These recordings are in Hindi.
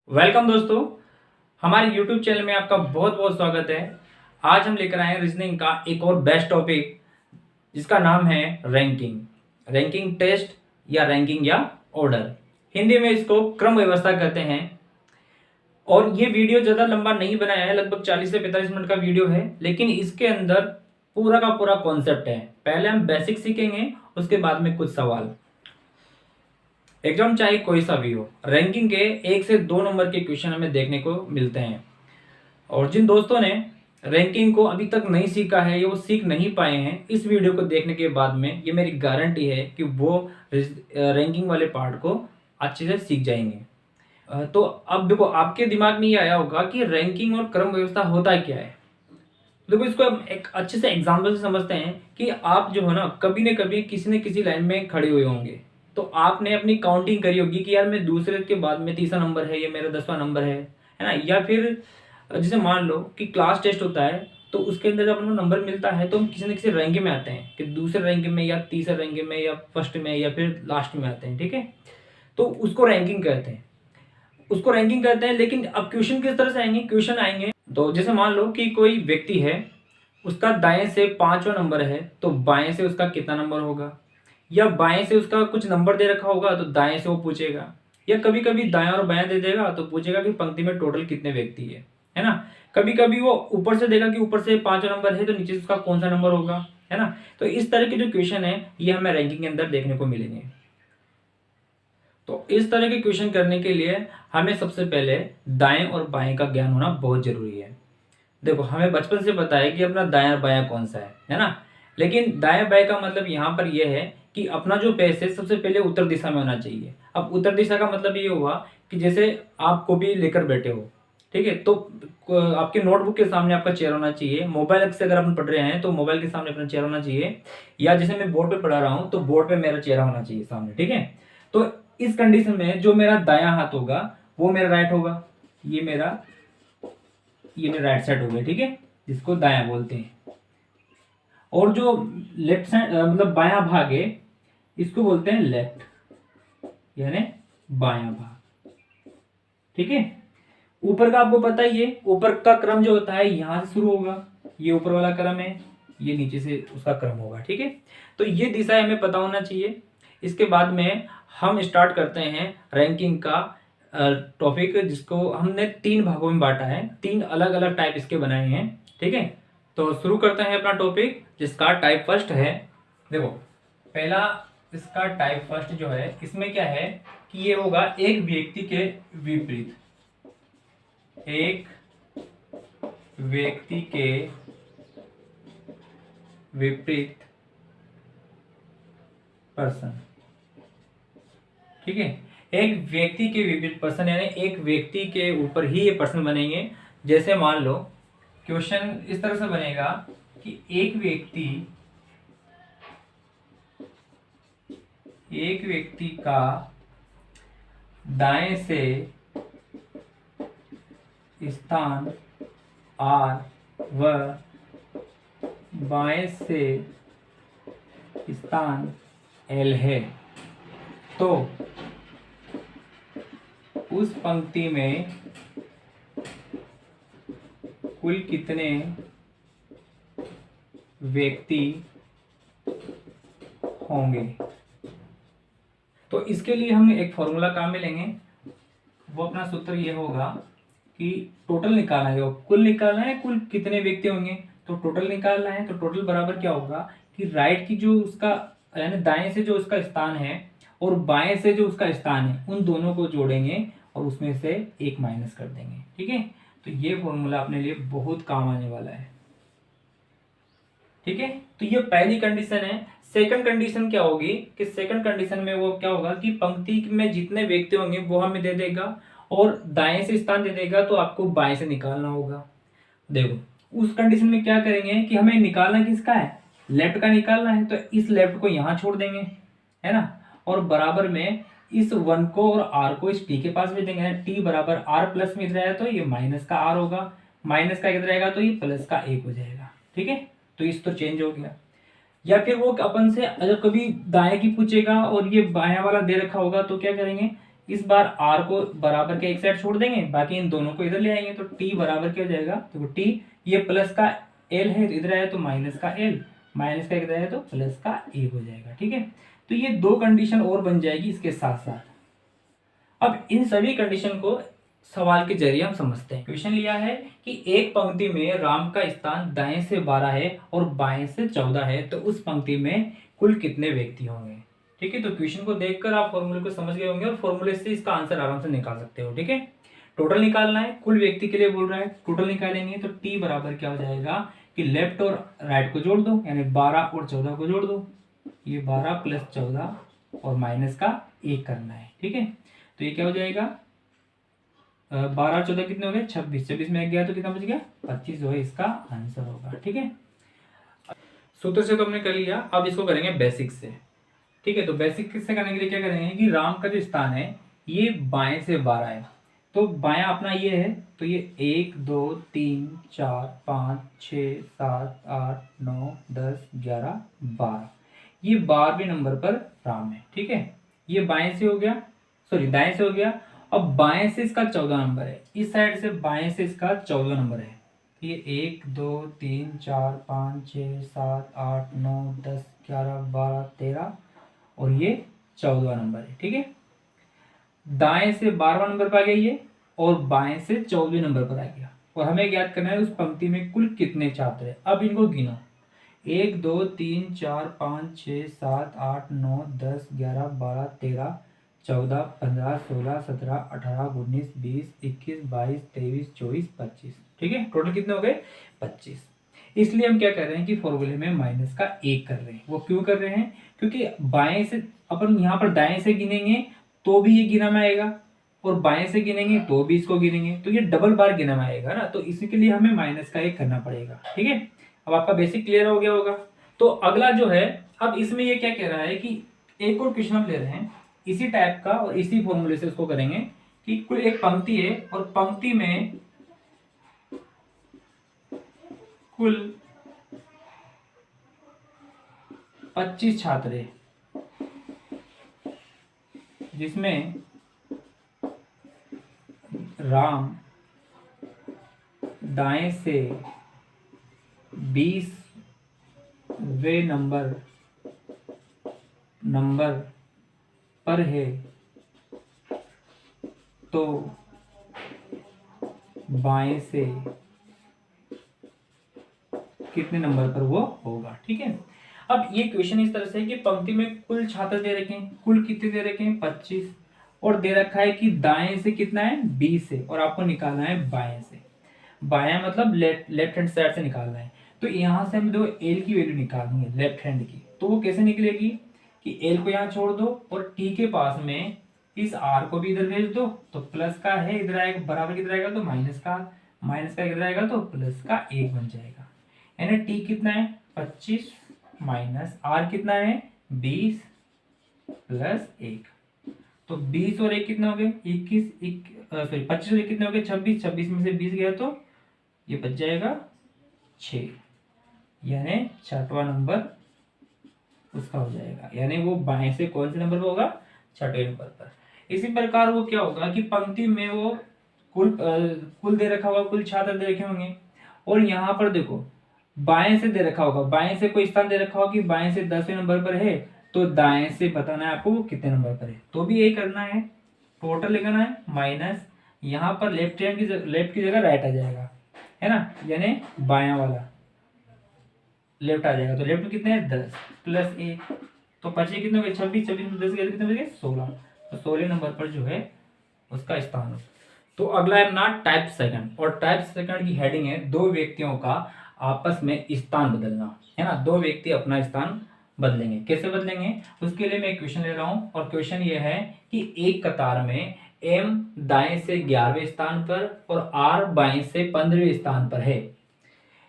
वेलकम दोस्तों, हमारे YouTube चैनल में आपका बहुत बहुत स्वागत है। आज हम लेकर आए हैं रीजनिंग का एक और बेस्ट टॉपिक जिसका नाम है रैंकिंग। रैंकिंग टेस्ट या रैंकिंग या ऑर्डर, हिंदी में इसको क्रम व्यवस्था कहते हैं। और ये वीडियो ज़्यादा लंबा नहीं बनाया है, लगभग 40 से 45 मिनट का वीडियो है, लेकिन इसके अंदर पूरा का पूरा कॉन्सेप्ट है। पहले हम बेसिक सीखेंगे, उसके बाद में कुछ सवाल। एग्जाम चाहे कोई सा भी हो, रैंकिंग के 1 से 2 नंबर के क्वेश्चन हमें देखने को मिलते हैं। और जिन दोस्तों ने रैंकिंग को अभी तक नहीं सीखा है या वो सीख नहीं पाए हैं, इस वीडियो को देखने के बाद में ये मेरी गारंटी है कि वो रैंकिंग वाले पार्ट को अच्छे से सीख जाएंगे। तो अब देखो, आपके दिमाग में ये आया होगा कि रैंकिंग और क्रम व्यवस्था होता क्या है। देखो, इसको हम एक अच्छे से एग्जाम्पल से समझते हैं कि आप जो है ना, कभी न कभी किसी न किसी लाइन में खड़े हुए होंगे, तो आपने अपनी काउंटिंग करी होगी कि यार मैं दूसरे के बाद में तीसरा नंबर है, ये मेरा 10वां नंबर है ना। या फिर जैसे मान लो कि क्लास टेस्ट होता है, तो उसके अंदर जब अपना नंबर मिलता है तो हम किसी न किसी रैंक में आते हैं, कि दूसरे रैंक में या तीसरे रैंक में या फर्स्ट में या फिर लास्ट में आते हैं, ठीक है। तो उसको रैंकिंग कहते हैं, उसको रैंकिंग कहते हैं। लेकिन अब क्वेश्चन किस तरह से आएंगे, क्वेश्चन आएंगे तो जैसे मान लो कि कोई व्यक्ति है, उसका दाएं से 5वां नंबर है, तो बाएं से उसका कितना नंबर होगा। या बाएं से उसका कुछ नंबर दे रखा होगा तो दाएं से वो पूछेगा। या कभी कभी दाएं और बाएं दे देगा तो पूछेगा कि पंक्ति में टोटल कितने व्यक्ति है ना। कभी कभी वो ऊपर से देगा कि ऊपर से 5वां नंबर है तो नीचे से उसका कौन सा नंबर होगा, है ना। तो इस तरह के जो क्वेश्चन है ये हमें रैंकिंग के अंदर देखने को मिलेंगे। तो इस तरह के क्वेश्चन करने के लिए हमें सबसे पहले दाएं और बाएं का ज्ञान होना बहुत जरूरी है। देखो, हमें बचपन से पता है कि अपना दायां और बायां कौन सा है ना। लेकिन दाएं बाएं का मतलब यहाँ पर यह है कि अपना जो पेज है सबसे पहले उत्तर दिशा में होना चाहिए। अब उत्तर दिशा का मतलब ये हुआ कि जैसे आप कॉपी लेकर बैठे हो, ठीक है, तो आपके नोटबुक के सामने आपका चेयर होना चाहिए। मोबाइल से अगर अपन पढ़ रहे हैं तो मोबाइल के सामने अपना चेयर होना चाहिए। या जैसे मैं बोर्ड पे पढ़ा रहा हूँ तो बोर्ड पे मेरा चेहरा होना चाहिए सामने, ठीक है। तो इस कंडीशन में जो मेरा दायां हाथ होगा वो मेरा राइट होगा, ये मेरा राइट साइड हो गया, ठीक है, जिसको दायां बोलते हैं। और जो लेफ्ट साइड मतलब बायां भाग है, इसको बोलते हैं लेफ्ट, यानी बायां भाग, ठीक है। ऊपर का आपको पता ही है, ऊपर का क्रम जो होता है यहां से शुरू होगा, ये ऊपर वाला क्रम है, ये नीचे से उसका क्रम होगा, ठीक है। तो ये दिशा हमें पता होना चाहिए। इसके बाद में हम स्टार्ट करते हैं रैंकिंग का टॉपिक, जिसको हमने 3 भागों में बांटा है, 3 अलग अलग टाइप इसके बनाए हैं, ठीक है। तो शुरू करते हैं अपना टॉपिक, जिसका टाइप फर्स्ट है। देखो, पहला इसका टाइप फर्स्ट जो है, इसमें क्या है कि ये होगा एक व्यक्ति के विपरीत, एक व्यक्ति के विपरीत पर्सन, ठीक है। एक व्यक्ति के विपरीत पर्सन, यानी एक व्यक्ति के ऊपर ही ये पर्सन बनेंगे। जैसे मान लो क्वेश्चन इस तरह से बनेगा कि एक व्यक्ति का दाएं से स्थान R व बाएं से स्थान L है, तो उस पंक्ति में कुल कितने व्यक्ति होंगे। तो इसके लिए हम एक फॉर्मूला काम में लेंगे। वो अपना सूत्र ये होगा कि टोटल निकालना है, कुल निकालना है, कुल कितने व्यक्ति होंगे, तो टोटल निकालना है। तो टोटल बराबर क्या होगा कि राइट की जो उसका यानी दाएं से जो उसका स्थान है और बाएं से जो उसका स्थान है, उन दोनों को जोड़ेंगे और उसमें से 1 माइनस कर देंगे, ठीक है। तो ये फॉर्मूला अपने लिए बहुत काम आने वाला है, ठीक है। तो ये पहली कंडीशन है। सेकंड कंडीशन क्या होगी कि सेकंड कंडीशन में वो क्या होगा कि पंक्ति में जितने व्यक्ति होंगे वो हमें दे देगा और दाएं से स्थान दे देगा, तो आपको बाएं से निकालना होगा। देखो, उस कंडीशन में क्या करेंगे कि हमें निकालना किसका है, लेफ्ट का निकालना है, तो इस लेफ्ट को यहां छोड़ देंगे, है ना। और बराबर में इस 1 को और r को इस t के पास भेज देंगे। t बराबर r प्लस में इधर आया तो ये माइनस का r होगा, माइनस का इधर आएगा तो ये प्लस का 1 हो जाएगा, ठीक है। तो इस तो चेंज हो गया। या फिर वो अपन से अगर कभी दाएं की पूछेगा और ये बायां वाला दे रखा होगा तो क्या करेंगे, इस बार आर को बराबर के एक साइड छोड़ देंगे, बाकी इन दोनों को इधर ले आएंगे, तो टी बराबर क्या हो जाएगा, तो टी ये प्लस का एल है तो इधर आया तो माइनस का एल, माइनस का इधर आया तो प्लस का ए हो जाएगा। ठीक है, तो ये दो कंडीशन और बन जाएगी इसके साथ साथ। अब इन सभी कंडीशन को सवाल के जरिए हम समझते हैं। क्वेश्चन लिया है कि एक पंक्ति में राम का स्थान दाएं से 12 है और बाएं से 14 है, तो उस पंक्ति में कुल कितने व्यक्ति होंगे। ठीक है, तो क्वेश्चन को देखकर आप फॉर्मूले को समझ गए होंगे और फॉर्मूले से इसका आंसर आराम से निकाल सकते हो। ठीक है, टोटल निकालना है, कुल व्यक्ति के लिए बोल रहा है, टोटल निकालेंगे तो टी बराबर क्या हो जाएगा कि लेफ्ट और राइट को जोड़ दो, यानी 12 और 14 को जोड़ दो, ये 12 प्लस 14 और माइनस का 1 करना है। ठीक है, तो ये क्या हो जाएगा 12 14 कितने हो गए 26, 26 में 1 गया तो कितना बच गया 25 जो है इसका आंसर होगा। ठीक है, सूत्र से तो हमने कर लिया, अब इसको करेंगे बेसिक से। ठीक है, तो बेसिक से करने के लिए क्या करेंगे कि राम का जो स्थान है ये बाएं से 12 है, तो बायां अपना ये है, तो ये 1 2 3 4 5 6 7 8 9 10 11 12, ये 12वें नंबर पर राम है। ठीक है, ये बाएं से हो गया, सॉरी दाएं से हो गया। अब बाएं से इसका 14 नंबर है, इस साइड से बाएं से इसका 14 नंबर है, ये 1 2 3 4 5 6 7 8 9 10 11 12 13 और ये 14 नंबर है। ठीक है, दाएं से 12वां नंबर पर आ गया ये, और बाएं से 14वें नंबर पर आ गया, और हमें ज्ञात करना है उस पंक्ति में कुल कितने छात्र हैं। अब इनको गिनो, 1 2 3 4 5 6 7 8 9 10 11 12 13 14 15 16 17 18 19 20 21 22 23 24 25। ठीक है, टोटल कितने हो गए 25। इसलिए हम क्या कर रहे हैं कि फॉर्मूले में माइनस का 1 कर रहे हैं। वो क्यों कर रहे हैं, क्योंकि बाएं से अपन यहाँ पर दाएं से गिनेंगे तो भी ये गिना में आएगा, और बाएं से गिनेंगे तो भी इसको गिनेंगे, तो ये डबल बार गिना में आएगा ना, तो इसी के लिए हमें माइनस का 1 करना पड़ेगा। ठीक है, अब आपका बेसिक क्लियर हो गया होगा। तो अगला जो है, अब इसमें ये क्या कह रहा है कि एक और क्वेश्चन हम ले रहे हैं इसी टाइप का, और इसी फॉर्मूले से उसको करेंगे कि कुल एक पंक्ति है और पंक्ति में कुल 25 छात्र है, जिसमें राम दाएं से 20वें नंबर पर है, तो बाएं से कितने नंबर पर वो होगा। ठीक है, अब ये क्वेश्चन इस तरह से है कि पंक्ति में कुल छात्र दे रखे हैं, कुल कितने दे रखे हैं 25, और दे रखा है कि दाएं से कितना है 20 है, और आपको निकालना है बाएं से। बायां मतलब लेफ्ट हैंड साइड से निकालना है, तो यहां से हमें दो एल की वैल्यू निकालनी है लेफ्ट हैंड की, तो वो कैसे निकलेगी कि एल को यहाँ छोड़ दो और टी के पास में इस आर को भी इधर भेज दो, तो प्लस का है इधर आएगा, बराबर किधर आएगा तो माइनस का इधर आएगा तो प्लस का 1 बन जाएगा। यानी टी कितना है 25 माइनस आर कितना है 20 प्लस 1, तो 20 और 1 कितना हो गए 21, सॉरी 25 और 1 कितने हो गए 26, 26 में से 20 गया तो ये बच जाएगा 6, यानी 6वां नंबर उसका हो जाएगा, यानी वो बाएं से कौन से नंबर पर होगा 6वें नंबर पर। इसी प्रकार वो क्या होगा कि पंक्ति में वो कुल दे रखा होगा, कुल छात्र दे रखे होंगे, और यहाँ पर देखो बाएं से दे रखा होगा, बाएं से कोई स्थान दे रखा होगा कि बाएं से 10वें नंबर पर है, तो दाएं से बताना है आपको वो कितने नंबर पर है, तो भी यही करना है, टोटल लिखना है माइनस, यहाँ पर लेफ्ट की जगह राइट आ जाएगा, है ना, यानी बायां वाला लेफ्ट आ जाएगा, तो लेफ्ट में कितने हैं 10 प्लस 1, तो 25 कितने हो गए 26, 26 में 10 गए कितने बचे 16, तो 16 नंबर पर जो है उसका स्थान हो। तो अगला है अपना टाइप सेकंड, और टाइप सेकंड की हेडिंग है दो व्यक्तियों का आपस में स्थान बदलना, है ना, दो व्यक्ति अपना स्थान बदलेंगे, कैसे बदलेंगे उसके लिए मैं एक क्वेश्चन ले रहा हूं, और क्वेश्चन ये है कि एक कतार में एम दाएं से 11वें स्थान पर और आर बाएं से 15वें स्थान पर है।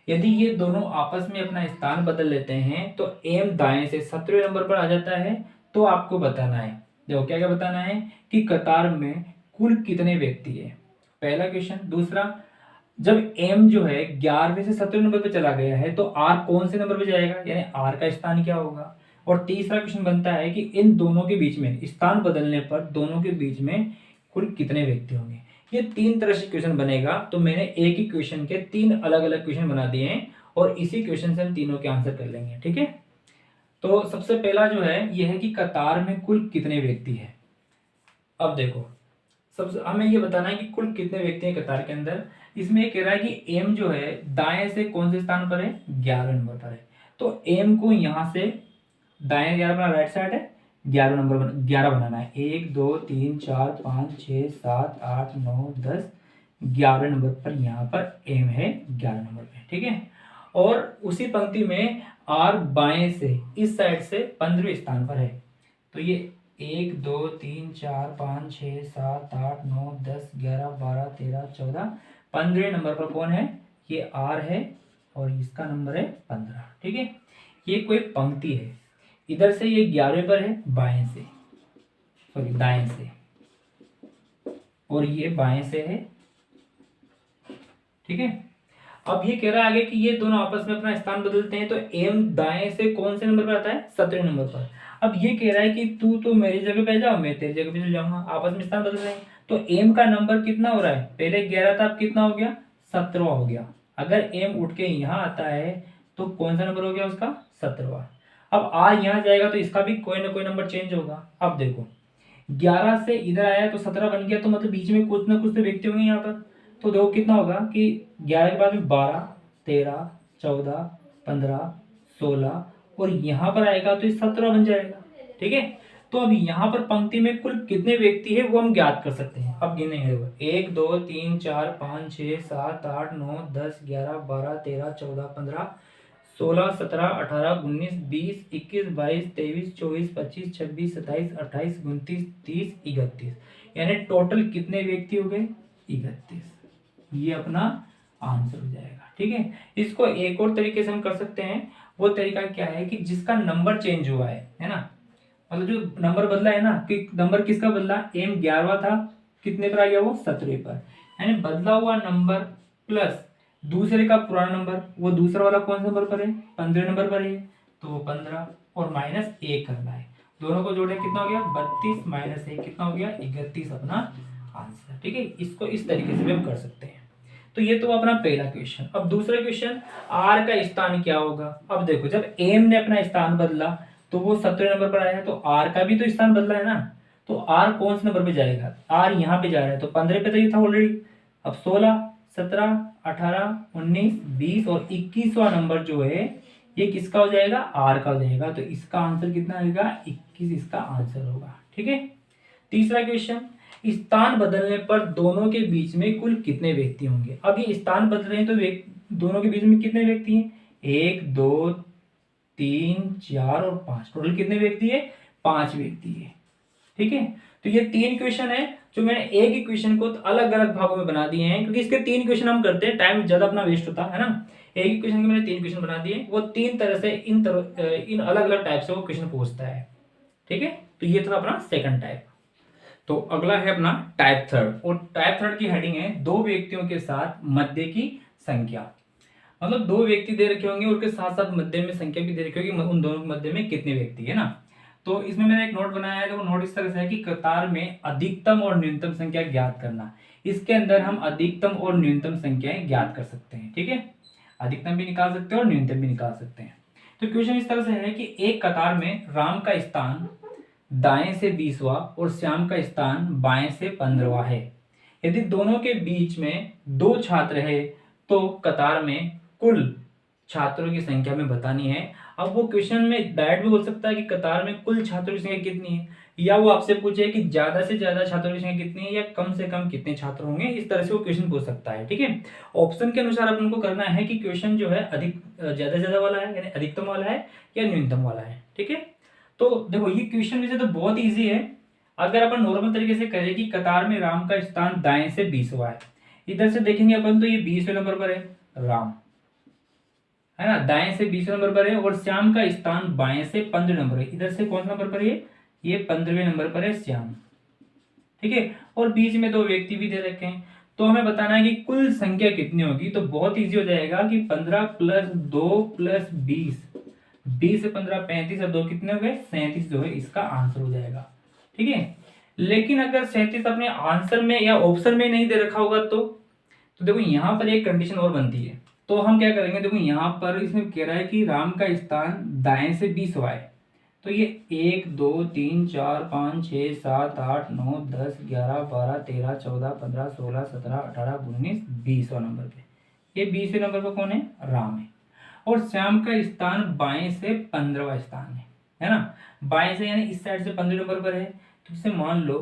यदि ये दोनों आपस में अपना स्थान बदल लेते हैं तो एम दाएं से 17वें नंबर पर आ जाता है, तो आपको बताना है, देखो क्या क्या बताना है कि कतार में कुल कितने व्यक्ति है, पहला क्वेश्चन। दूसरा, जब एम जो है 11वें से 17वें नंबर पर चला गया है तो आर कौन से नंबर पर जाएगा, यानी आर का स्थान क्या होगा। और तीसरा क्वेश्चन बनता है कि इन दोनों के बीच में स्थान बदलने पर दोनों के बीच में कुल कितने व्यक्ति होंगे। ये 3 तरह से क्वेश्चन बनेगा। तो मैंने एक ही क्वेश्चन के 3 अलग अलग क्वेश्चन बना दिए हैं और इसी क्वेश्चन से हम तीनों के आंसर कर लेंगे, ठीक है। तो सबसे पहला जो है ये है कि कतार में कुल कितने व्यक्ति हैं। अब देखो, सबसे हमें ये बताना है कि कुल कितने व्यक्ति हैं कतार के अंदर। इसमें ये कह रहा है कि एम जो है दाएं से कौन से स्थान पर है, 11 नंबर पर है। तो एम को यहाँ से दाएं 11 अपना राइट साइड है, 11 बनाना है। 1 2 3 4 5 6 7 8 9 10 11 नंबर पर यहाँ पर एम है 11 नंबर पे, ठीक है। और उसी पंक्ति में आर बाएं से इस साइड से 15वें स्थान पर है। तो ये 1 2 3 4 5 6 7 8 9 10 11 12 13 14 15वें नंबर पर कौन है, ये आर है और इसका नंबर है 15, ठीक है। ये कोई पंक्ति है, इधर से ये 11वें पर है बाएं से, सॉरी दाएं से, और ये बाएं से है, ठीक है। अब ये कह रहा है आगे कि ये दोनों आपस में अपना स्थान बदलते हैं। तो एम दाएं से कौन से नंबर पर आता है, 17वें नंबर पर। अब ये कह रहा है कि तू तो मेरी जगह पे जाओ, मैं तेरी जगह पे चल जाऊंगा, आपस में स्थान बदल रहे हैं। तो एम का नंबर कितना हो रहा है, पहले 11 था, अब कितना हो गया, 17वां हो गया। अगर एम उठ के यहाँ आता है तो कौन सा नंबर हो गया उसका, 17वां। अब आर यहाँ जाएगा तो इसका भी कोई ना कोई नंबर चेंज होगा। अब देखो 11 से इधर आया तो 17 बन गया, तो मतलब बीच में कुछ ना कुछ तो व्यक्ति होंगे यहाँ पर। तो देखो कितना होगा कि 11 के बाद में 12 13 14 15 16 और यहाँ पर आएगा तो ये 17 बन जाएगा, ठीक है। तो अब यहाँ पर पंक्ति में कुल कितने व्यक्ति है वो हम ज्ञात कर सकते हैं। अब गिनेंगे, 1 2 3 4 5 6 7 8 9 10 11 12 13 14 15 16 17 18 19 20 21 22 23 24 25 26 27 28 29 30 31, यानी टोटल कितने व्यक्ति हो गए, 31। ये अपना आंसर हो जाएगा, ठीक है। इसको एक और तरीके से हम कर सकते हैं। वो तरीका क्या है कि जिसका नंबर चेंज हुआ है ना, मतलब जो नंबर बदला है ना, कि नंबर किसका बदला, एम 11वां था, कितने पर आ गया वो, 17वें पर। यानी बदला हुआ नंबर प्लस दूसरे का पुराना नंबर, वो दूसरा वाला कौन सा नंबर पर है, 15 नंबर पर है, तो वो 15 और माइनस 1 करना है। दोनों को जोड़े कितना हो गया, 32 माइनस 1 कितना हो गया, 31 अपना आंसर, ठीक है। इसको इस तरीके से भी हम कर सकते हैं। तो ये तो अपना पहला क्वेश्चन। अब दूसरा क्वेश्चन, आर का स्थान क्या होगा। अब देखो जब एम ने अपना स्थान बदला तो वो 17वें नंबर पर आया, तो आर का भी तो स्थान बदला है ना। तो आर कौन से नंबर पे जाएगा, आर यहाँ पे जा रहा है, तो 15 पे तो ये था ऑलरेडी। अब 16 17 18 19 20 और 21वां नंबर जो है ये किसका हो जाएगा, आर का हो जाएगा। तो इसका आंसर कितना आएगा, 21 इसका आंसर होगा, ठीक है। तीसरा क्वेश्चन, स्थान बदलने पर दोनों के बीच में कुल कितने व्यक्ति होंगे। अब ये स्थान बदल रहे हैं तो दोनों के बीच में कितने व्यक्ति हैं, 1 2 3 4 और 5, टोटल कितने व्यक्ति है, 5 व्यक्ति है, ठीक है। तो ये 3 क्वेश्चन है जो मैंने एक ही क्वेश्चन को अलग अलग भागों में बना दिए हैं, क्योंकि इसके 3 क्वेश्चन हम करते हैं, टाइम ज्यादा अपना वेस्ट होता है ना। एक ही क्वेश्चन के मैंने 3 क्वेश्चन बना दिए, वो 3 तरह से इन अलग अलग टाइप से वो क्वेश्चन पूछता है, ठीक है। तो ये था अपना सेकंड टाइप। तो अगला है अपना टाइप थर्ड, और टाइप थर्ड की हेडिंग है 2 व्यक्तियों के साथ मध्य की संख्या। मतलब 2 व्यक्ति दे रखे होंगे और उसके साथ साथ मध्य में संख्या भी दे रखी होगी, उन दोनों के मध्य में कितने व्यक्ति है ना। तो इसमें मैंने एक नोट बनाया है, तो वो नोट इस तरह से है कि कतार में अधिकतम और न्यूनतम संख्या ज्ञात करना। इसके अंदर हम अधिकतम और न्यूनतम संख्याएं ज्ञात कर सकते हैं, ठीक है। अधिकतम भी निकाल सकते हैं और न्यूनतम भी निकाल सकते हैं। तो क्वेश्चन इस तरह से है कि एक कतार में राम का स्थान दाएं से 20वां और श्याम का स्थान बाएं से 15वां है। यदि दोनों के बीच में 2 छात्र है तो कतार में कुल छात्रों की संख्या में बतानी है। अब वो क्वेश्चन में डायरेक्ट भी बोल सकता है कि कतार में कुल छात्रों की संख्या कितनी है, या वो आपसे पूछे कि ज्यादा से ज्यादा छात्रों की संख्या कितनी है या कम से कम कितने छात्र होंगे। इस तरह से वो क्वेश्चन पूछ सकता है, ठीक है। ऑप्शन के अनुसार अपन को करना है कि क्वेश्चन जो है ज्यादा से ज्यादा वाला है, यानी अधिकतम वाला है या न्यूनतम वाला है, ठीक है। तो देखो ये क्वेश्चन वैसे तो बहुत ईजी है। अगर अपन नॉर्मल तरीके से करें कि कतार में राम का स्थान दाएं से 20वां है, इधर से देखेंगे अपन तो ये 20वें नंबर पर है राम, है ना, दाएं से 20वें नंबर पर है, और श्याम का स्थान बाएं से 15 नंबर है। इधर से कौन सा नंबर पर है, ये 15वें नंबर पर है श्याम, ठीक है। और बीच में 2 व्यक्ति भी दे रखे हैं। तो हमें बताना है कि कुल संख्या कितनी होगी। तो बहुत इजी हो जाएगा कि 15 + 2 + 20 20 से 15 35 और 2 कितने हो गए 37 जो है इसका आंसर हो जाएगा। ठीक है, लेकिन अगर 37 अपने आंसर में या ऑप्शन में नहीं दे रखा होगा तो देखो यहाँ पर एक कंडीशन और बनती है। तो हम क्या करेंगे, देखो यहाँ पर इसमें कह रहा है कि राम का स्थान दाएं से 20 है, तो ये 1 2 3 4 5 6 7 8 9 10 11 12 13 14 15 16 17 18 19 20 नंबर पे, ये 20वें नंबर पर कौन है, राम है। और श्याम का स्थान बाएं से 15वां स्थान है ना, बाएं से यानी इस साइड से 15 नंबर पर है। तो जैसे मान लो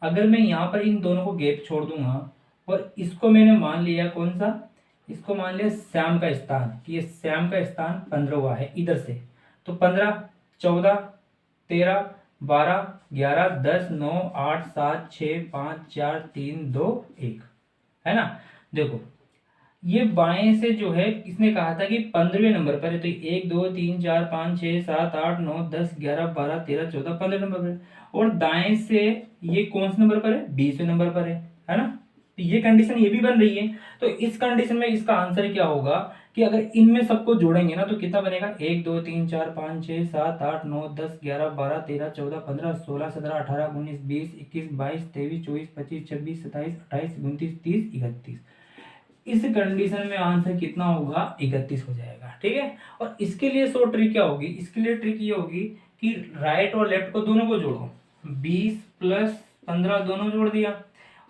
अगर मैं यहाँ पर इन दोनों को गैप छोड़ दूंगा और इसको मैंने मान लिया कौन सा, इसको मान लिया श्याम का स्थान, कि ये श्याम का स्थान 15वां है इधर से, तो 15 14 13 12 11 10 9 8 7 6 5 4 3 2 1 है ना। देखो ये बाएं से जो है इसने कहा था कि 15वें नंबर पर है, तो 1 2 3 4 5 6 7 8 9 10 11 12 13 14 15 नंबर पर है। और दाएं से ये कौन से नंबर पर है, 20वें नंबर पर है ना। तो ये कंडीशन ये भी बन रही है। तो इस कंडीशन में इसका आंसर क्या होगा कि अगर इनमें सबको जोड़ेंगे ना तो कितना बनेगा, 1 2 3 4 5 6 7 8 9 10 11 12 13 14 15 16 17 18 19 20 21 22 23 24 25 26 27 28 29 30 31। इस कंडीशन में आंसर कितना होगा, 31 हो जाएगा। ठीक है, और इसके लिए सो ट्रिक क्या होगी, इसके लिए ट्रिक ये होगी कि राइट और लेफ्ट को दोनों को जोड़ो, 20 प्लस 15 दोनों जोड़ दिया,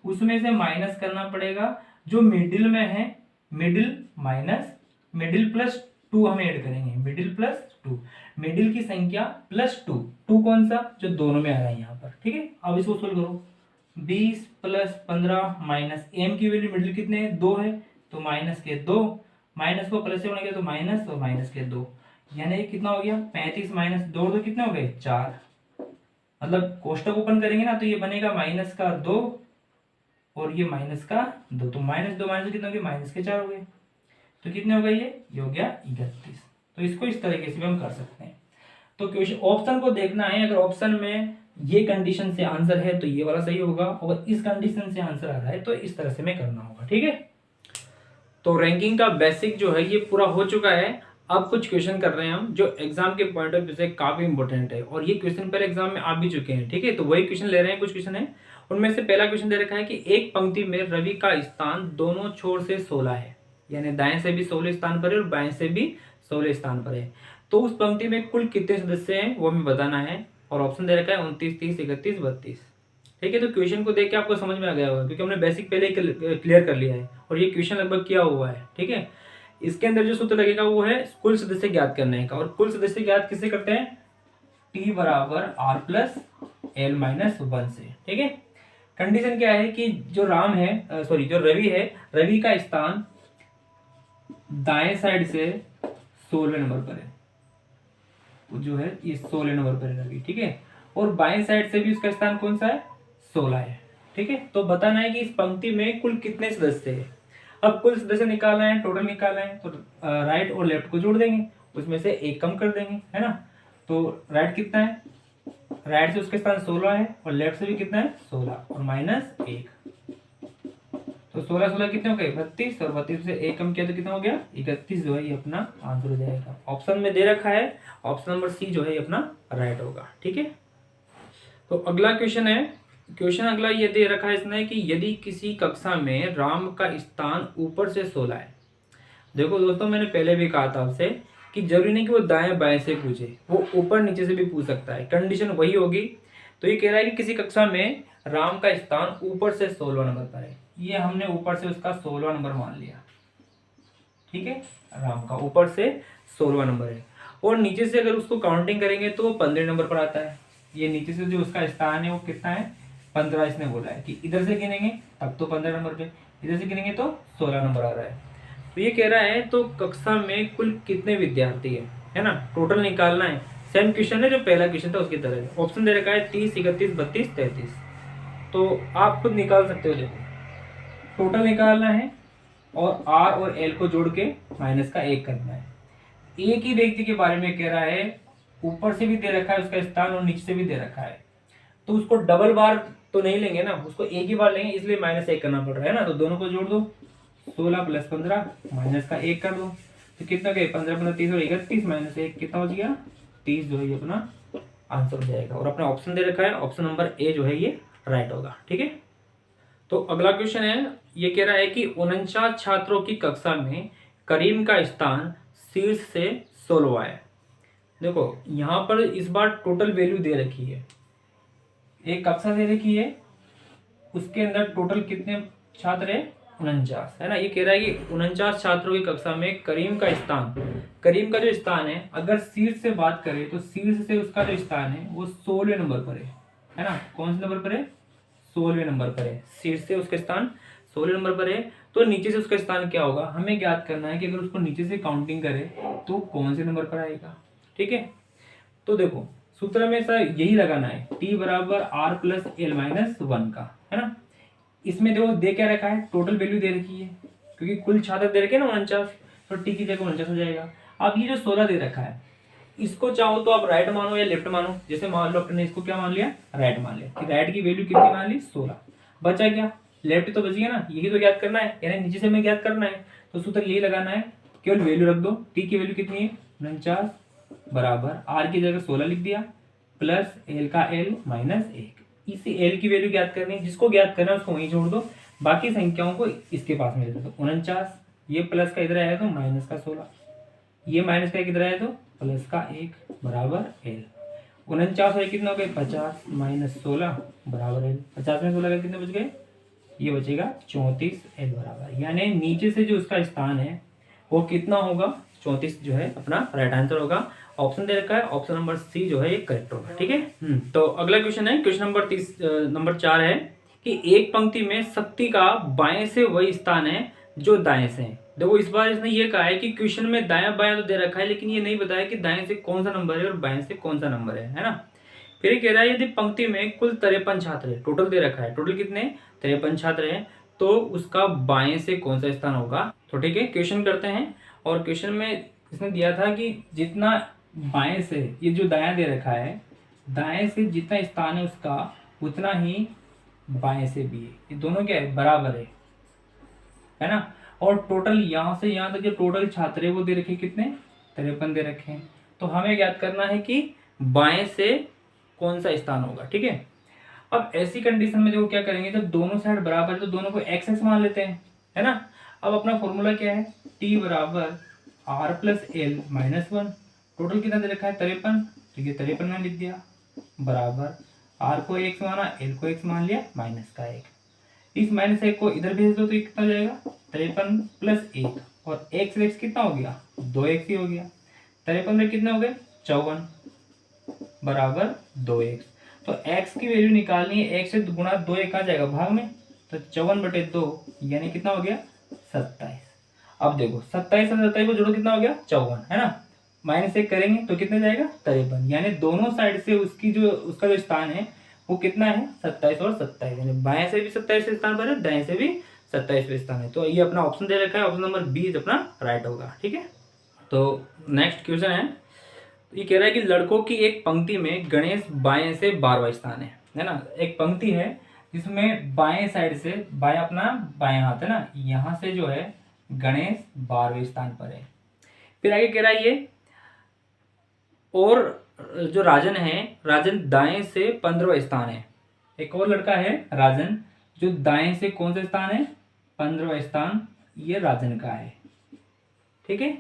उसमें से माइनस करना पड़ेगा जो मिडिल में है, मिडिल माइनस मिडिल प्लस 2 हम ऐड करेंगे, मिडिल प्लस 2, मिडिल की संख्या प्लस 2, 2 कौन सा जो दोनों में आ रहा है यहाँ पर। ठीक है, अब इसको सोल्व करो, 20 प्लस 15 माइनस एम की वैल्यू मिडिल कितने है, 2 है, तो माइनस के 2, माइनस को प्लस से होने गया तो माइनस और माइनस के 2, यानी कितना हो गया 35 माइनस 2 तो कितने हो गए 4। मतलब कोष्टक ओपन करेंगे ना तो ये बनेगा माइनस का 2 और ये माइनस का 2, तो माइनस 2 माइनस कितने हो गए, माइनस के 4 हो गए, तो कितने हो गए ये हो गया 31। तो इसको इस तरीके से भी हम कर सकते हैं। तो क्वेश्चन ऑप्शन को देखना है, अगर ऑप्शन में ये कंडीशन से आंसर है तो ये वाला सही होगा, और इस कंडीशन से आंसर आ रहा है तो इस तरह से में करना होगा। ठीक है, तो रैंकिंग का बेसिक जो है ये पूरा हो चुका है। अब कुछ क्वेश्चन कर रहे हैं हम जो एग्जाम के पॉइंट ऑफ व्यू से काफी इंपॉर्टेंट है, और ये क्वेश्चन पहले एग्जाम में आ भी चुके हैं। ठीक है, तो वही क्वेश्चन ले रहे हैं, कुछ क्वेश्चन है उनमें से पहला क्वेश्चन दे रखा है कि एक पंक्ति में रवि का स्थान दोनों छोर से 16 है, यानी दाएं से भी 16 स्थान पर है और बाएं से भी 16 स्थान पर है, तो उस पंक्ति में कुल कितने सदस्य हैं वो हमें बताना है। और ऑप्शन दे रखा है 29 30 31 32। ठीक है, तो क्वेश्चन को देख के आपको समझ में आ गया होगा क्योंकि हमने बेसिक पहले क्लियर कर लिया है और ये क्वेश्चन लगभग किया हुआ है। ठीक है, इसके अंदर जो सूत्र लगेगा वो है कुल सदस्य ज्ञात करने का, और कुल सदस्य ज्ञात किससे करते हैं, टी बराबर आर प्लस एल माइनस 1 से। ठीक है, कंडीशन क्या है कि जो राम है जो रवि है, रवि का स्थान दाएं साइड से 16 नंबर पर है, जो है ये 16 नंबर पर है रवि। ठीक है, और बाएं साइड से भी उसका स्थान कौन सा है, 16 है। ठीक है, तो बताना है कि इस पंक्ति में कुल कितने सदस्य हैं। अब कुल सदस्य निकालना है, टोटल निकालना है, तो राइट और लेफ्ट को जोड़ देंगे, उसमें से एक कम कर देंगे, है ना। तो राइट कितना है, राइट से उसके स्थान 16 है और लेफ्ट से भी कितना है 16 और माइनस 1, तो 16 16 कितने हो गए 32, और 32 से एक कम किया तो कितना हो गया 31, जो है ये अपना आंसर हो जाएगा। ऑप्शन में दे रखा है ऑप्शन नंबर सी जो है ये अपना राइट होगा। ठीक है, तो अगला क्वेश्चन है, क्वेश्चन अगला ये दे रखा है इसने कि यदि किसी कक्षा में राम का स्थान ऊपर से 16 है। देखो दोस्तों, मैंने पहले भी कहा था आपसे कि जरूरी नहीं कि वो दाएं बाएं से पूछे, वो ऊपर नीचे से भी पूछ सकता है, कंडीशन वही होगी। तो ये कह रहा है कि किसी कक्षा में राम का स्थान ऊपर से 16 नंबर पर है, ये हमने ऊपर से उसका 16 नंबर मान लिया। ठीक है, राम का ऊपर से 16 नंबर है, और नीचे से अगर उसको काउंटिंग करेंगे तो वो 15 नंबर पर आता है। ये नीचे से जो उसका स्थान है वो कितना है 15, इसने बोला है कि इधर से गिनेंगे तब तो 15 नंबर पे, इधर से गिनेंगे तो 16 नंबर आ रहा है। तो ये कह रहा है तो कक्षा में कुल कितने विद्यार्थी है ना, टोटल निकालना है। सेम क्वेश्चन है जो पहला क्वेश्चन था उसकी तरह। ऑप्शन दे रखा है 30 31 32 33, तो आप खुद निकाल सकते हो। देखो टोटल निकालना है और आर और एल को जोड़ के माइनस का 1 करना है। एक ही व्यक्ति के बारे में कह रहा है, ऊपर से भी दे रखा है उसका स्थान और नीचे से भी दे रखा है, तो उसको डबल बार तो नहीं लेंगे ना, उसको एक ही बार लेंगे, इसलिए -1 करना पड़ रहा है ना। तो दोनों को जोड़ दो, 16 + 15 माइनस का 1 कर दो, तो कितना गए 15 15 30 और 31 माइनस 1 कितना हो गया 30 जो है ये अपना आंसर हो जाएगा। और अपना ऑप्शन दे रखा है, ऑप्शन नंबर ए जो है ये राइट होगा। ठीक है, तो अगला क्वेश्चन है, ये कह रहा है कि 49 छात्रों की कक्षा में करीम का स्थान शीर्ष से 16वां है। देखो यहाँ पर इस बार टोटल वैल्यू दे रखी है, एक कक्षा दे रखी है, उसके अंदर टोटल कितने छात्र है 49 है ना। ये कह रहा है कि 49 छात्रों की कक्षा में करीम का स्थान, करीम का जो स्थान है अगर शीर्ष से बात करें तो शीर्ष से उसका जो स्थान है वो 16वें नंबर पर है ना। कौन से नंबर पर है 16वें नंबर पर है, शीर्ष से उसका स्थान 16वें नंबर पर है। तो नीचे से उसका स्थान क्या होगा हमें ज्ञात करना है कि अगर उसको नीचे से काउंटिंग करें तो कौन से नंबर पर आएगा। ठीक है, तो देखो सूत्र में सर यही लगाना है, टी बराबर आर प्लस एल माइनस 1 का, है ना। इसमें देखो दे क्या रखा है, टोटल वैल्यू दे रखी है, क्योंकि कुल छात्र दे रखे ना 49, तो टी की जगह 49 हो जाएगा। अब ये जो 16 दे रखा है इसको चाहो तो आप राइट मानो या लेफ्ट मानो। जैसे मान लो अपने इसको क्या मान लिया, राइट मान लिया, कि राइट की वैल्यू कितनी मान ली 16, बचा क्या लेफ्ट तो बच गया ना, यही तो ज्ञात करना है, यानी नीचे से हमें ज्ञात करना है। तो सूत्र यही लगाना है, केवल वैल्यू रख दो, टी की वैल्यू कितनी है 49 बराबर आर की जगह 16 लिख दिया प्लस एल का एल माइनस 1। इसी एल की वैल्यू ज्ञात करनी है, जिसको ज्ञात करना है उसको वहीं छोड़ दो, बाकी संख्याओं को इसके पास में दे दो। 49 ये प्लस का इधर आया तो माइनस का 16, ये माइनस का किधर आया तो प्लस का 1 बराबर एल। 49 और कितना हो गए 50 माइनस 16 बराबर एल। 50 में 16 का कितने बच गए, ये बचेगा 34 एल बराबर, यानी नीचे से जो उसका स्थान है वो कितना होगा 34 जो है अपना राइट आंसर होगा। ऑप्शन दे रखा है, ऑप्शन नंबर सी जो है ये करेक्ट होगा। ठीक है, तो अगला क्वेश्चन है, क्वेश्चन नंबर 4 है कि एक पंक्ति में शक्ति का बाएं से वही स्थान है जो दाएं से है। देखो इस बार इसने ये कहा है कि क्वेश्चन में दायां बायां तो दे रखा है, लेकिन ये नहीं बताया कि दाएं से कौन सा नंबर है और बाएं से कौन सा नंबर है ना। फिर ये कह रहा है यदि पंक्ति में कुल 53 छात्र है, टोटल दे रखा है, टोटल कितने 53 छात्र हैं, तो उसका बाएं से कौन सा स्थान होगा। तो ठीक है, क्वेश्चन करते हैं। और क्वेश्चन में इसने दिया था कि जितना बाएं से, ये जो दायां दे रखा है, दाएं से जितना स्थान है उसका उतना ही बाएं से भी है, ये दोनों क्या है बराबर है ना। और टोटल यहाँ से यहाँ तक जो टोटल छात्र है वो दे रखे कितने 53 दे रखे हैं। तो हमें ज्ञात करना है कि बाएं से कौन सा स्थान होगा। ठीक है, अब ऐसी कंडीशन में देखो क्या करेंगे, जब दोनों साइड बराबर है तो दोनों को एक्स एक्स मान लेते हैं, है ना। अब अपना फॉर्मूला क्या है, टी बराबर R plus L minus 1, total कितना दे रखा है 53, ठीक है 53 में लिख दिया बराबर आर को एक्स माना, एल को एक्स मान लिया, माइनस का 1। इस माइनस 1 को इधर भेज दो तो ये कितना हो जाएगा 53 प्लस 1, और एक्स एक्स कितना हो गया 2x ही हो गया। 53 में कितने हो गए 54 बराबर 2x। तो x की वैल्यू निकालनी है, x से गुणा 2 आ जाएगा भाग में, तो 54/2 यानी कितना हो गया 27। अब देखो 27 और 27 को जोड़ो कितना हो गया 54, है ना। माइनस 1 करेंगे तो कितने जाएगा 53, यानी दोनों साइड से उसकी जो उसका जो स्थान है वो कितना है 27 और 27, यानी बाएं से भी 27 स्थान पर है, दाएं से भी 27 स्थान है। तो ये अपना ऑप्शन दे रखा है, ऑप्शन नंबर बी अपना राइट होगा। ठीक है, तो नेक्स्ट क्वेश्चन है, ये कह रहा है कि लड़कों की एक पंक्ति में गणेश बाएं से 12वां स्थान है ना। एक पंक्ति है जिसमें बाएं साइड से, बाएं अपना बाएं हाथ है ना, यहाँ से जो है गणेश 12वें स्थान पर है। फिर आगे कह रहा है ये, और जो राजन है, राजन दाएं से 15वां स्थान है। एक और लड़का है राजन जो दाएं से कौन सा स्थान है 15वां स्थान, ये राजन का है। ठीक है,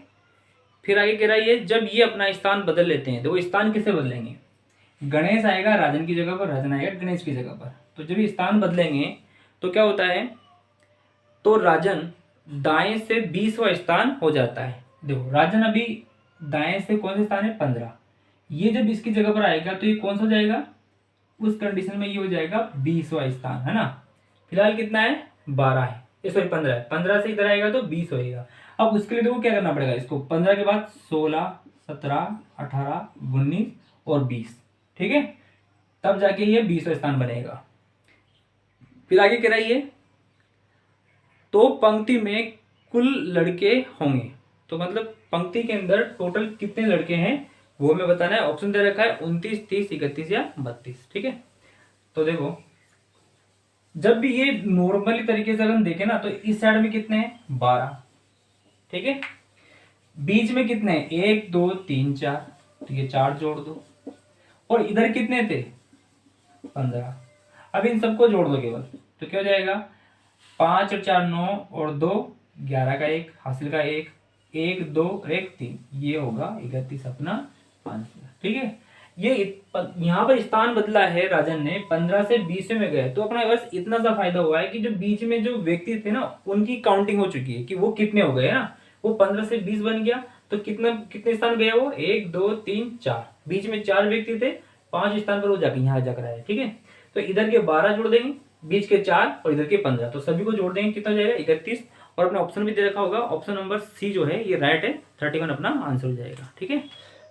फिर आगे कह रहा है ये, जब ये अपना स्थान बदल लेते हैं, तो वो स्थान किससे बदलेंगे, गणेश आएगा राजन की जगह पर, राजन आएगा गणेश की जगह पर। तो जब ये स्थान बदलेंगे तो क्या होता है, तो राजन दाएं से 20वां स्थान हो जाता है। देखो राजन अभी दाएं से कौन सा स्थान है 15, ये जब इसकी जगह पर आएगा तो ये कौन सा हो जाएगा, उस कंडीशन में ये हो जाएगा 20वां स्थान, है ना। फिलहाल कितना है 12 है, सॉरी 15 है, 15 से इधर आएगा तो 20 होएगा। अब उसके लिए देखो क्या करना पड़ेगा, इसको 15 के बाद 16 17 18 19 और 20, ठीक है, तब जाके ये 20वां स्थान बनेगा। फिर आगे कह रही है, तो पंक्ति में कुल लड़के होंगे, तो मतलब पंक्ति के अंदर टोटल कितने लड़के हैं वो हमें बताना है। ऑप्शन दे रखा है 29 30 31 या 32। ठीक है, तो देखो जब भी ये नॉर्मली तरीके से अगर हम देखें ना, तो इस साइड में कितने हैं 12, ठीक है। बीच में कितने, 1 2 3 4, तो ये 4 जोड़ दो। और इधर कितने थे, 15। अब इन सबको जोड़ दो केवल, तो क्या हो जाएगा, 5 और 4 9 और 2 11 का 1 हासिल का 1 1 2 और 1 3, ये होगा 31 अपना आंसर। ठीक है, ये यहाँ पर स्थान बदला है राजन ने, 15 से 20 में गए, तो अपना बस इतना सा फायदा हुआ है कि जो बीच में जो व्यक्ति थे ना उनकी काउंटिंग हो चुकी है कि वो कितने हो गए ना, वो 15 से 20 बन गया, तो कितने स्थान गया वो, 1 2 3 4, बीच में 4 व्यक्ति थे, 5 स्थान पर वो जाके यहाँ जाकर आया। ठीक है, तो इधर के 12 जोड़ देंगे, बीच के 4 और इधर के 15, तो सभी को जोड़ देंगे, कितना हो जाएगा 31। और अपना ऑप्शन भी दे रखा होगा, ऑप्शन नंबर सी जो है ये राइट है, 31 अपना आंसर हो जाएगा। ठीक है,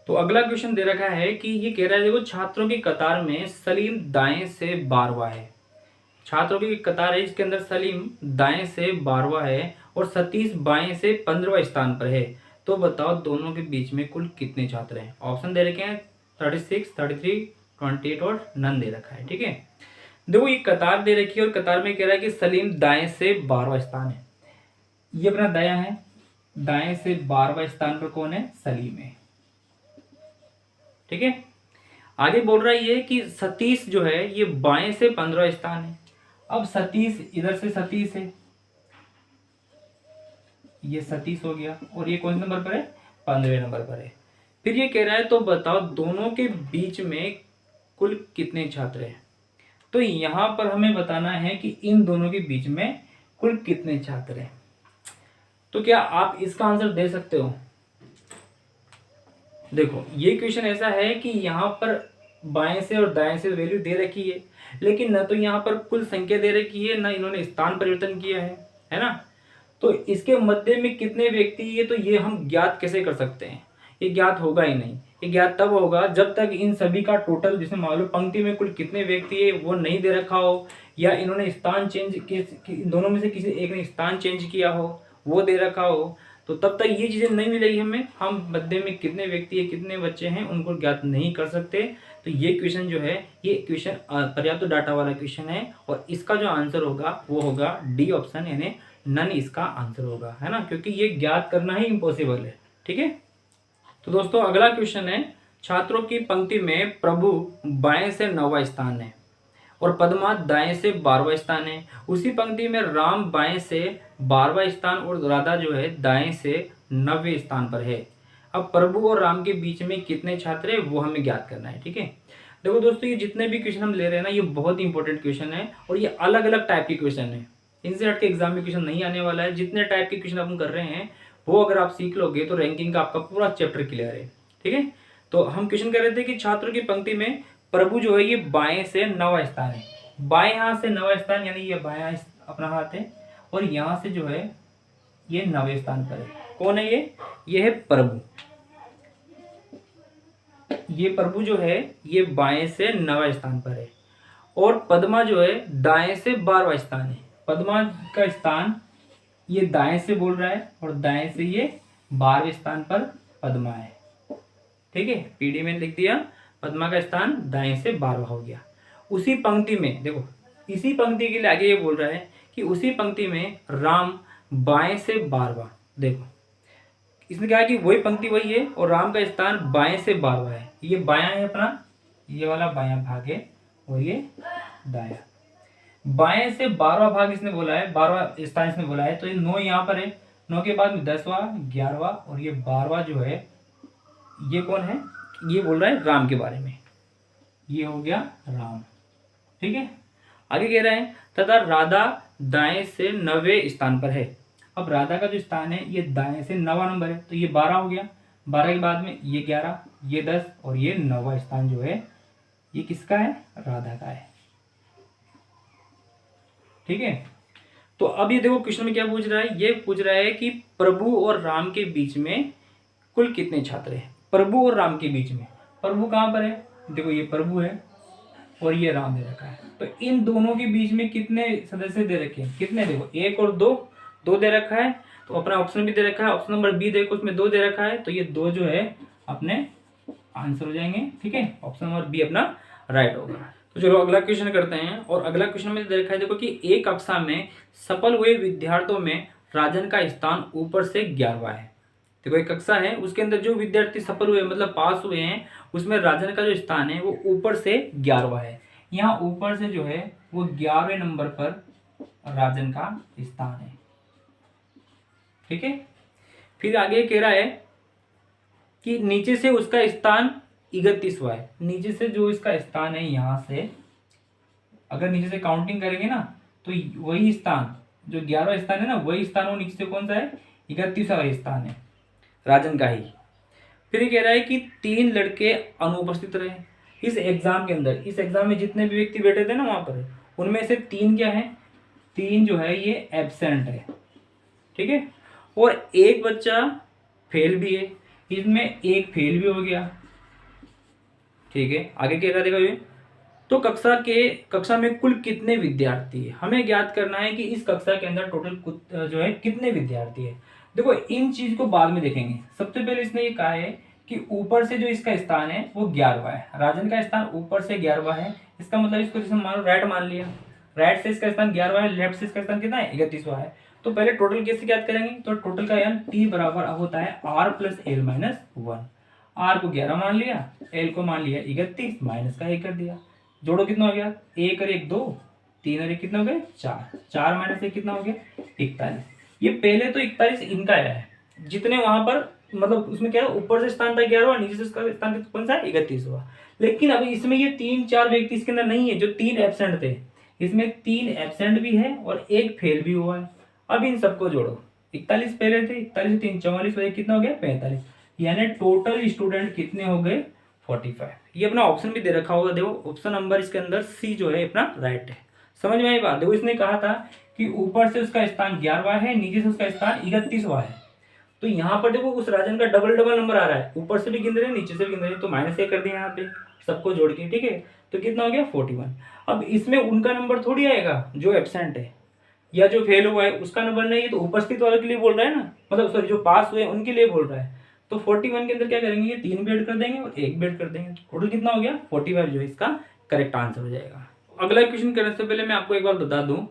तो अगला क्वेश्चन दे रखा है कि ये कह रहा है देखो, छात्रों की कतार में सलीम दाएं से 12वां है। छात्रों की कतार है, इसके अंदर सलीम दाएं से 12वां है और सतीश बाएं से 15वां स्थान पर है, तो बताओ दोनों के बीच में कुल कितने छात्र हैं। ऑप्शन दे रखे हैं 36 33 28 और नन दे रखा है। ठीक है, देखो ये कतार दे रखी है और कतार में कह रहा है कि सलीम दाएं से 12वां स्थान है, ये अपना दायां है, दाएं से 12वां स्थान पर कौन है, सलीम है। ठीक है, आगे बोल रहा है ये कि सतीश जो है ये बाएं से 15वां स्थान है। अब सतीश, इधर से सतीश है, ये सतीश हो गया, और ये कौन से नंबर पर है, 15वें नंबर पर है। फिर ये कह रहा है तो बताओ दोनों के बीच में कुल कितने छात्र हैं। तो यहां पर हमें बताना है कि इन दोनों के बीच में कुल कितने छात्र हैं। तो क्या आप इसका आंसर दे सकते हो। देखो ये क्वेश्चन ऐसा है कि यहाँ पर बाएं से और दाएं से वैल्यू दे रखी है, लेकिन न तो यहाँ पर कुल संख्या दे रखी है, ना इन्होंने स्थान परिवर्तन किया है ना। तो इसके मध्य में कितने व्यक्ति, ये तो ये हम ज्ञात कैसे कर सकते हैं, ये ज्ञात होगा ही नहीं। ये ज्ञात तब होगा जब तक इन सभी का टोटल, जिसमें मान लो पंक्ति में कुल कितने व्यक्ति है वो नहीं दे रखा हो, या इन्होंने स्थान चेंज, दोनों में से किसी एक ने स्थान चेंज किया हो, वो दे रखा हो, तो तब तक ये चीज़ें नहीं मिलेगी हमें। हम मध्य में कितने व्यक्ति है, कितने बच्चे हैं, उनको ज्ञात नहीं कर सकते। तो ये क्वेश्चन जो है, ये क्वेश्चन पर्याप्त डाटा वाला क्वेश्चन है, और इसका जो आंसर होगा वो होगा डी ऑप्शन, यानी नन इसका आंसर होगा, है ना, क्योंकि ये ज्ञात करना ही इम्पॉसिबल है। ठीक है, तो दोस्तों अगला क्वेश्चन है, छात्रों की पंक्ति में प्रभु बाएं से 9वां स्थान है और पद्मा दाएं से 12वां स्थान है। उसी पंक्ति में राम बाएं से 12वां स्थान और राधा जो है दाएं से 9वें स्थान पर है। अब प्रभु और राम के बीच में कितने छात्र है वो हमें ज्ञात करना है। ठीक है, देखो दोस्तों ये जितने भी क्वेश्चन हम ले रहे हैं ना, ये बहुत इंपॉर्टेंट क्वेश्चन है, और ये अलग अलग टाइप के क्वेश्चन है, इनसे हट के एग्जाम में क्वेश्चन नहीं आने वाला है। जितने टाइप के क्वेश्चन हम कर रहे हैं वो अगर आप सीख लोगे तो रैंकिंग का आपका पूरा चैप्टर क्लियर है। ठीक है, तो हम क्वेश्चन कर रहे थे कि छात्रों की पंक्ति में प्रभु जो है ये बाएं से 9वां स्थान है, बाएं हाथ से 9वां स्थान, यानी ये बायां अपना हाथ है, और यहाँ से जो है ये 9वें स्थान पर है। कौन है ये है प्रभु। ये प्रभु जो है ये बाएं से 9वां स्थान पर है, और पद्मा जो है दाएं से 12वां स्थान है। पद्मा का स्थान ये दाएं से बोल रहा है, और दाएं से ये 12वें स्थान पर पद्मा है। ठीक है, पीडी में लिख दिया, पद्मा का स्थान दाएं से 12वां हो गया। उसी पंक्ति में देखो, इसी पंक्ति के लिए आगे ये बोल रहा है कि उसी पंक्ति में राम बाएं से 12वां, देखो इसने कहा कि वही पंक्ति वही है, और राम का स्थान बाएं से 12वां है। ये बायां है अपना, ये वाला बायां भाग है, और ये दायां। बाएं से 12वां भाग इसने बोला है, 12वां स्थान इसने बोला है, तो ये 9 यहाँ पर है, 9 के बाद में 10वां 11वां और ये 12वां जो है ये कौन है, ये बोल रहा है राम के बारे में, ये हो गया राम। ठीक है, आगे कह रहे हैं तथा राधा दाएं से 9वें स्थान पर है। अब राधा का जो स्थान है ये दाएं से 9वां नंबर है, तो ये 12 हो गया, 12 के बाद में ये 11, ये 10 और ये 9वां स्थान जो है ये किसका है, राधा का है। ठीक है, तो अब ये देखो क्वेश्चन में क्या पूछ रहा है, ये पूछ रहा है कि प्रभु और राम के बीच में कुल कितने छात्र हैं। प्रभु और राम के बीच में, प्रभु कहाँ पर है, देखो ये प्रभु है और ये राम दे रखा है, तो इन दोनों के बीच में कितने सदस्य दे रखे हैं, कितने, देखो 1 और 2, 2 दे रखा है, तो अपना ऑप्शन भी दे रखा है, ऑप्शन नंबर बी देखो उसमें 2 दे रखा है, तो ये 2 जो है अपने आंसर हो जाएंगे। ठीक है, ऑप्शन नंबर बी अपना राइट होगा। तो चलो अगला क्वेश्चन करते हैं, और अगला क्वेश्चन में दे रखा है देखो कि एक कक्षा में सफल हुए विद्यार्थियों में राजन का स्थान ऊपर से 11वां है। देखो एक कक्षा है, उसके अंदर जो विद्यार्थी सफल हुए मतलब पास हुए हैं, उसमें राजन का जो स्थान है वो ऊपर से 11वां है। यहाँ ऊपर से जो है वो 11वें नंबर पर राजन का स्थान है। ठीक है, फिर आगे कह रहा है कि नीचे से उसका स्थान 31वां है। नीचे से जो इसका स्थान है, यहां से अगर नीचे से काउंटिंग करेंगे ना तो वही स्थान जो 11वां स्थान है ना, वही स्थान वो नीचे से कौन सा है, 31वां स्थान है, राजन का ही। फिर ये कह रहा है कि 3 लड़के अनुपस्थित रहे इस एग्जाम के अंदर। इस एग्जाम में जितने भी व्यक्ति बैठे थे ना वहां पर, उनमें से 3 क्या है, 3 जो है ये एब्सेंट है। ठीक है, और एक बच्चा फेल भी है, इसमें एक फेल भी हो गया। ठीक है, आगे क्या देखो ये, तो कक्षा में कुल कितने विद्यार्थी है, हमें ज्ञात करना है कि इस कक्षा के अंदर टोटल जो है कितने विद्यार्थी है। देखो इन चीज को बाद में देखेंगे। सबसे पहले इसने ये कहा है कि ऊपर से जो इसका स्थान है वो 11वां है, राजन का स्थान ऊपर से 11वां है। इसका मतलब इसको जैसे मान लो राइट मान लिया, राइट से इसका स्थान 11वां है, लेफ्ट से इसका स्थान कितना है, 31वां है। तो पहले टोटल कैसे ज्ञात करेंगे, तो टोटल का यानी टी बराबर होता है r plus L minus 1। R को 11 मान लिया, एल को मान लिया 31, माइनस का 1 कर दिया। जोड़ो कितना हो गया, 1 और 1 2, 3 और 1 कितना हो गया 4, 4 माइनस 1 कितना हो गया 41। ये पहले तो 41 इनका आया है, जितने वहां पर मतलब उसमें क्या है, ऊपर से स्थान था 11वां, नीचे से उसका स्थान कौन सा है 31वां। लेकिन अभी इसमें ये 3-4 व्यक्ति इसके अंदर नहीं है जो 3 एब्सेंट थे, इसमें 3 एब्सेंट भी है और एक फेल भी हुआ है। अब इन सबको जोड़ो, 41 पहले थे, 41 3 44 और 1 कितना हो गया 45, यानी टोटल स्टूडेंट कितने हो गए 45। ये अपना ऑप्शन भी दे रखा होगा, देखो ऑप्शन नंबर इसके अंदर सी जो है अपना राइट है। समझ में आई बात। देखो इसने कहा था कि ऊपर से उसका स्थान 11वां है, नीचे से उसका स्थान 31वां है। तो यहाँ पर देखो उस राजन का डबल डबल नंबर आ रहा है, ऊपर से भी गिन रहे नीचे से भी गिन रहे, तो माइनस 1 कर दिया यहाँ पे सबको जोड़ के। ठीक है, तो कितना हो गया 41। अब इसमें उनका नंबर थोड़ी आएगा जो एब्सेंट है या जो फेल हुआ है उसका नंबर नहीं है, तो उपस्थित वालों के लिए बोल रहा है ना, मतलब सॉरी जो पास हुए उनके लिए बोल रहा है। तो 41 के अंदर क्या करेंगे, ये 3 भी ऐड कर देंगे और 1 भी ऐड कर देंगे, टोटल कितना हो गया 45 जो है इसका करेक्ट आंसर हो जाएगा। अगला क्वेश्चन करने से पहले मैं आपको एक बार बता दूं,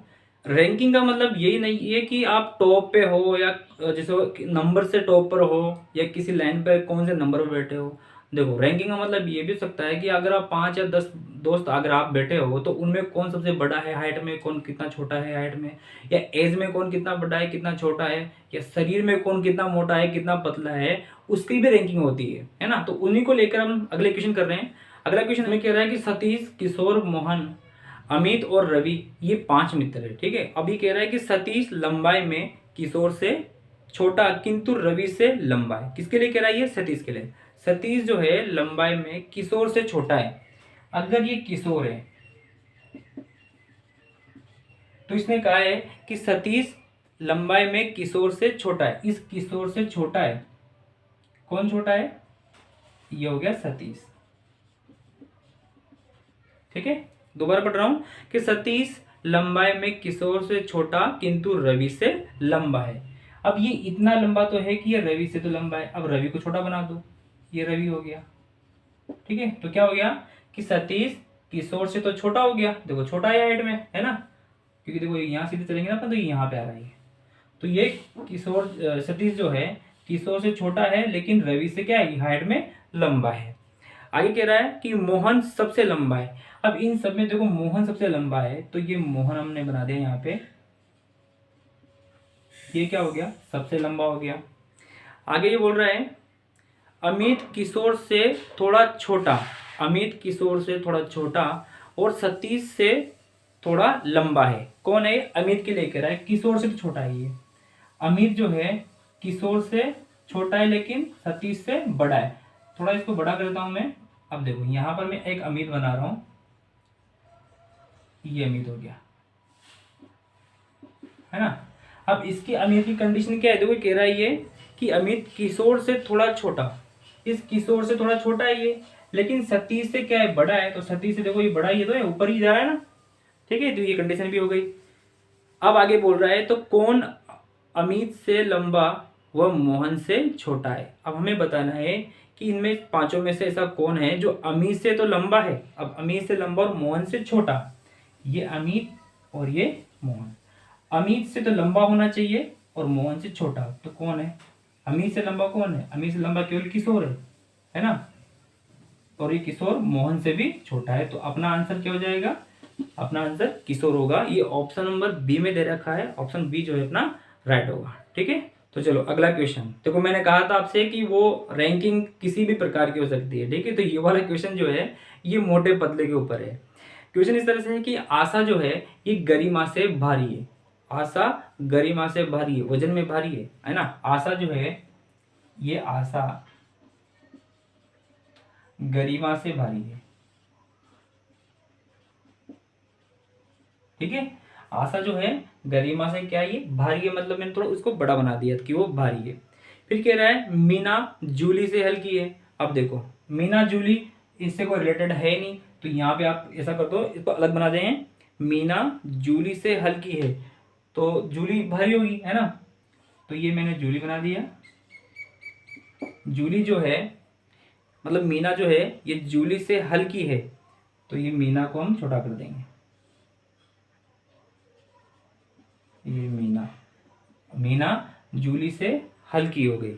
रैंकिंग का मतलब यही नहीं है कि आप टॉप पे हो या जैसे नंबर से टॉप पर हो या किसी लाइन पे कौन से नंबर पर बैठे हो। देखो रैंकिंग का मतलब ये भी हो सकता है कि अगर आप 5 या 10 दोस्त अगर आप बैठे हो तो उनमें कौन सबसे बड़ा है हाइट में, कौन कितना छोटा है हाइट में, या एज में कौन कितना बड़ा है कितना छोटा है, या शरीर में कौन कितना मोटा है कितना पतला है, उसकी भी रैंकिंग होती है ना। तो उन्हीं को लेकर हम अगले क्वेश्चन कर रहे हैं। अगला क्वेश्चन हमें कह रहा है कि सतीश, किशोर, मोहन, अमित और रवि ये 5 मित्र है। ठीक है, अभी कह रहा है कि सतीश लंबाई में किशोर से छोटा किंतु रवि से लंबा है। किसके लिए कह रहा है ये, सतीश के लिए। सतीश जो है लंबाई में किशोर से छोटा है। अगर ये किशोर है तो इसने कहा है कि सतीश लंबाई में किशोर से छोटा है। इस किशोर से छोटा है, कौन छोटा है, ये हो गया सतीश। ठीक है, दोबारा पढ़ रहा हूं कि सतीश लंबाई में किशोर से छोटा किंतु रवि से लंबा है। अब ये इतना लंबा तो है कि ये रवि से तो लंबा है, अब रवि को छोटा बना दो, ये रवि हो गया। ठीक है, तो क्या हो गया कि सतीश किशोर से तो छोटा हो गया, देखो छोटा है हाइट में, है ना, क्योंकि देखो यहाँ सीधे चलेंगे ना तो यहाँ पे आ रहा है। तो ये किशोर सतीश जो है किशोर से छोटा है लेकिन रवि से क्या है हाइट में लंबा है। आगे कह रहा है कि मोहन सबसे लंबा है। अब इन सब में देखो मोहन सबसे लंबा है, तो ये मोहन हमने बना दिया यहाँ पे, ये क्या हो गया सबसे लंबा हो गया। आगे ये बोल रहा है अमित किशोर से थोड़ा छोटा, अमित किशोर से थोड़ा छोटा और सतीश से थोड़ा लंबा है। कौन है, अमित के लिए कह रहा है, किशोर से छोटा है ये। अमित जो है किशोर से छोटा है लेकिन सतीश से बड़ा है। थोड़ा इसको बड़ा कर देता हूं मैं। अब देखो यहां पर मैं एक अमित बना रहा हूं, ये अमित हो गया, है ना। अब इसकी अमित की कंडीशन क्या है, देखो कह रहा है ये कि अमित किशोर से थोड़ा छोटा, इस किशोर से थोड़ा छोटा है ये, लेकिन सतीश से क्या है बड़ा है, तो सतीश से देखो ये बड़ा ही है, तो ऊपर ही जा रहा है ना। ठीक है, तो ये कंडीशन भी हो गई। अब आगे बोल रहा है तो कौन अमित से लंबा व मोहन से छोटा है। अब हमें बताना है कि इनमें पांचों में से ऐसा कौन है जो अमित से तो लंबा है, अब अमित से लंबा और मोहन से छोटा। ये अमित और ये मोहन, अमित से तो लंबा होना चाहिए और मोहन से छोटा, तो कौन है, अमित से लंबा कौन है? अमित से लंबा केवल किशोर है ना, और ये किशोर मोहन से भी छोटा है। तो अपना आंसर क्या हो जाएगा? अपना आंसर किशोर होगा। ये ऑप्शन नंबर बी में दे रखा है, ऑप्शन बी जो है अपना राइट होगा। ठीक है, तो चलो अगला क्वेश्चन। देखो मैंने कहा था आपसे कि वो रैंकिंग किसी भी प्रकार की हो सकती है। ठीक है, तो ये वाला क्वेश्चन जो है ये मोटे पतले के ऊपर है। क्वेश्चन इस तरह से है कि आशा जो है ये गरिमा से भारी है। आशा गरिमा से भारी है, वजन में भारी है ना। आशा जो है ये आशा गरिमा से भारी है। ठीक है, आशा जो है गरिमा से क्या ये भारी है, मतलब मैंने थोड़ा उसको बड़ा बना दिया कि वो भारी है। फिर कह रहा है मीना जूली से हल्की है। अब देखो मीना जूली इससे कोई रिलेटेड है नहीं, तो यहाँ पे आप ऐसा कर दो, इसको अलग बना दें। मीना जूली से हल्की है तो जूली भारी होगी है ना, तो ये मैंने जूली बना दिया। जूली जो है मतलब मीना जो है ये जूली से हल्की है, तो ये मीना को हम छोटा कर देंगे। ये मीना, मीना जूली से हल्की हो गई,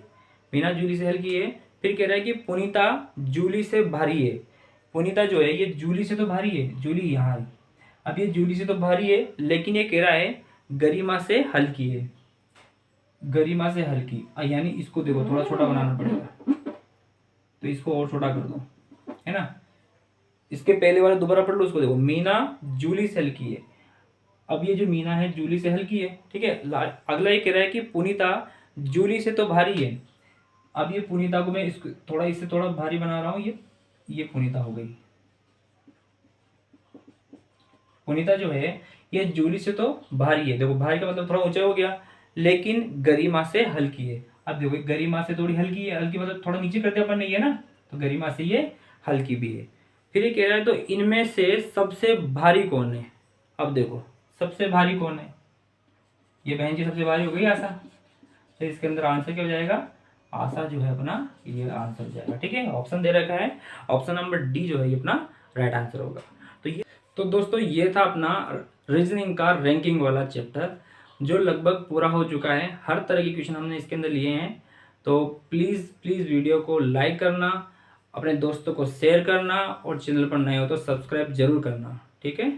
मीना जूली से हल्की है। फिर कह रहा है कि पुनीता जूली से भारी है। पुनीता जो है ये जूली से तो भारी है, जूली यहाँ है। अब ये जूली से तो भारी है, लेकिन ये कह रहा है गरिमा से हल्की है। गरिमा से हल्की, यानी इसको देखो थोड़ा छोटा बनाना पड़ेगा, तो इसको और छोटा कर दो है ना। इसके पहले वाला दोबारा पढ़ लो, उसको देखो मीना जूली से हल्की है। अब ये जो मीना है जूली से हल्की है। ठीक है, अगला ये कह रहा है कि पुनीता जूली से तो भारी है। अब ये पुनीता को मैं इसको थोड़ा इससे थोड़ा भारी बना रहा हूं, ये पुनीता हो गई। पुनीता जो है ये जूली से तो भारी है, देखो भारी का मतलब थोड़ा ऊंचा हो गया, लेकिन गरिमा से हल्की है। अब देखो गरिमा से थोड़ी हल्की है, हल्की मतलब थोड़ा नीचे कर दिया अपन ने ये ना, तो गरिमा से ये हल्की भी है। फिर ये कह रहा है तो इनमें से सबसे भारी कौन है? अब देखो सबसे भारी कौन है? ये बहन जी सबसे भारी हो गई आशा, तो इसके अंदर आंसर क्या हो जाएगा? आशा जो है अपना ये आंसर हो जाएगा। ठीक है, ऑप्शन दे रखा है, ऑप्शन नंबर डी जो है ये अपना राइट आंसर होगा। तो दोस्तों ये था अपना रीजनिंग का रैंकिंग वाला चैप्टर, जो लगभग पूरा हो चुका है। हर तरह के क्वेश्चन हमने इसके अंदर लिए हैं। तो प्लीज़ वीडियो को लाइक करना, अपने दोस्तों को शेयर करना, और चैनल पर नए हो तो सब्सक्राइब जरूर करना। ठीक है।